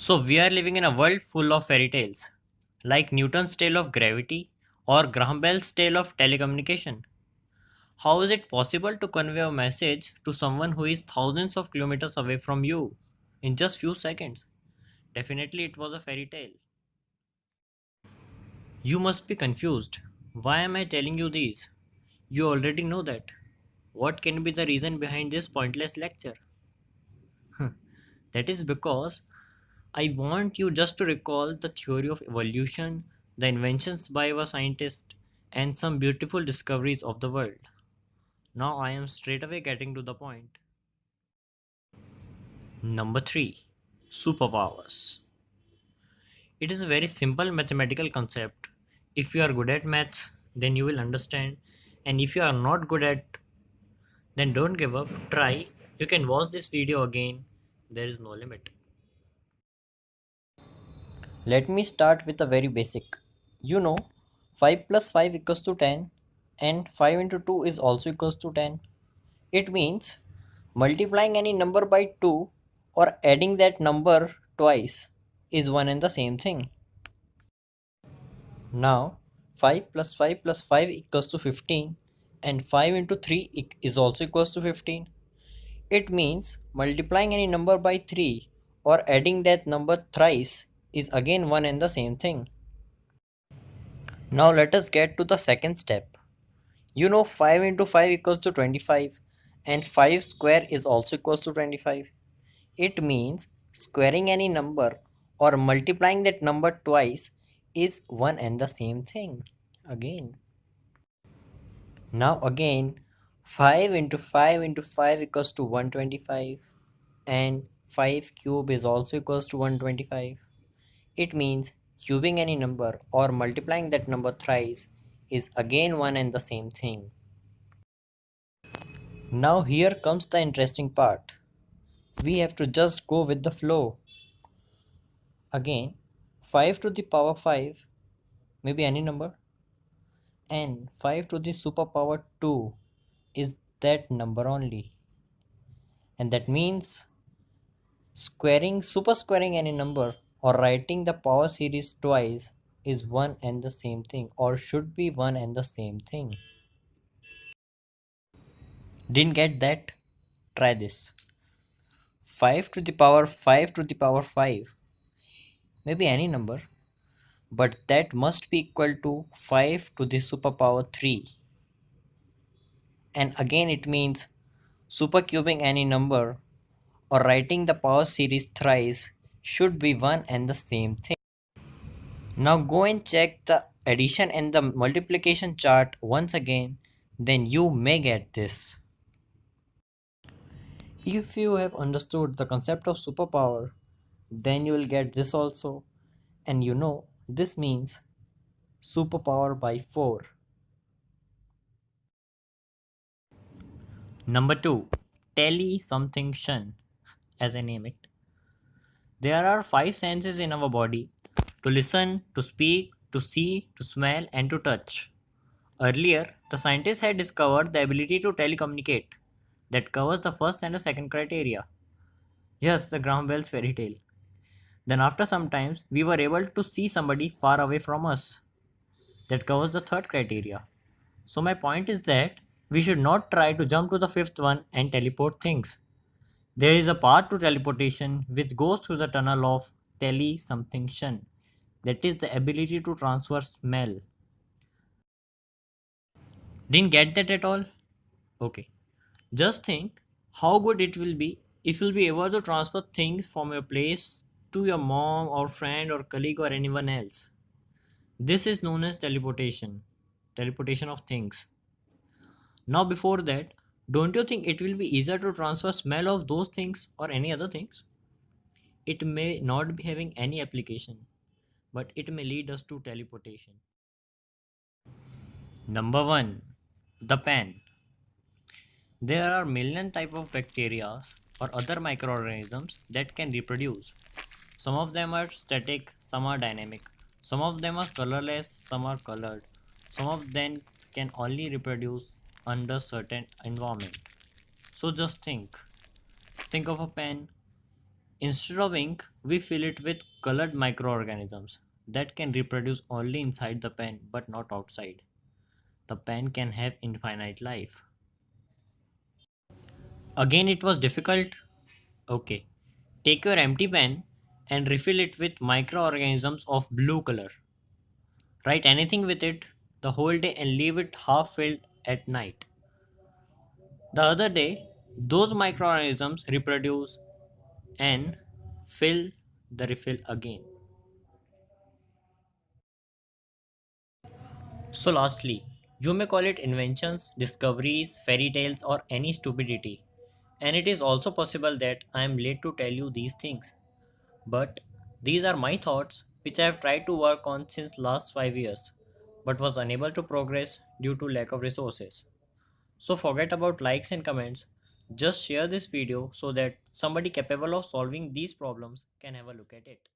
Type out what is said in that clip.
So, we are living in a world full of fairy tales, like Newton's tale of gravity or Graham Bell's tale of telecommunication. How is it possible to convey a message to someone who is thousands of kilometers away from you in just few seconds? Definitely, it was a fairy tale. You must be confused. Why am I telling you these? You already know that. What can be the reason behind this pointless lecture? That is because I want you just to recall the theory of evolution, the inventions by our scientists, and some beautiful discoveries of the world. Now I am straight away getting to the point. Number 3. Superpowers. It is a very simple mathematical concept. If you are good at maths, then you will understand. And if you are not good at, then don't give up. Try. You can watch this video again. There is no limit. Let me start with a very basic. You know, 5 plus 5 equals to 10 and 5 into 2 is also equals to 10. It means multiplying any number by 2 or adding that number twice is one and the same thing. Now, 5 plus 5 plus 5 equals to 15 and 5 into 3 is also equals to 15. It means multiplying any number by 3 or adding that number thrice is again one and the same thing. Now let us get to the second step. You know 5 into 5 equals to 25 and 5 square is also equals to 25. It means squaring any number or multiplying that number twice is one and the same thing. Again. Now again 5 into 5 into 5 equals to 125 and 5 cube is also equals to 125. It means cubing any number or multiplying that number thrice is again one and the same thing. Now here comes the interesting part. We have to just go with the flow. Again, 5 to the power 5 may be any number and 5 to the superpower 2 is that number only. And that means super squaring any number or writing the power series twice is one and the same thing or should be one and the same thing. Didn't get that? Try this. 5 to the power 5 to the power 5 may be any number, but that must be equal to 5 to the superpower 3. And again it means supercubing any number or writing the power series thrice should be one and the same thing. Now go and check the addition and the multiplication chart once again, then you may get this. If you have understood the concept of superpower, then you will get this also. And you know, this means superpower by 4. Number 2. Tele something shun, as I name it. There are 5 senses in our body: to listen, to speak, to see, to smell, and to touch. Earlier, the scientists had discovered the ability to telecommunicate. That covers the first and the second criteria. Yes, the Graham Bell's fairy tale. Then, after some times, we were able to see somebody far away from us. That covers the third criteria. So, my point is that we should not try to jump to the fifth one and teleport things. There is a path to teleportation which goes through the tunnel of tele something shun. That is the ability to transfer smell. Didn't get that at all? Okay. Just think how good it will be if you'll be able to transfer things from your place to your mom or friend or colleague or anyone else. This is known as teleportation. Teleportation of things. Now, before that, don't you think it will be easier to transfer smell of those things or any other things? It may not be having any application, but it may lead us to teleportation. Number 1. The pen. There are million type of bacteria or other microorganisms that can reproduce. Some of them are static, some are dynamic. Some of them are colorless, some are colored. Some of them can only reproduce under certain environment. So just think. Think of a pen. Instead of ink, we fill it with colored microorganisms that can reproduce only inside the pen but not outside. The pen can have infinite life. Again, it was difficult. Okay. Take your empty pen and refill it with microorganisms of blue color. Write anything with it the whole day and leave it half filled at night. The other day, those microorganisms reproduce and fill the refill again. So, lastly, you may call it inventions, discoveries, fairy tales, or any stupidity. And it is also possible that I am late to tell you these things. But these are my thoughts, which I have tried to work on since last 5 years, but was unable to progress due to lack of resources. So forget about likes and comments. Just share this video so that somebody capable of solving these problems can have a look at it.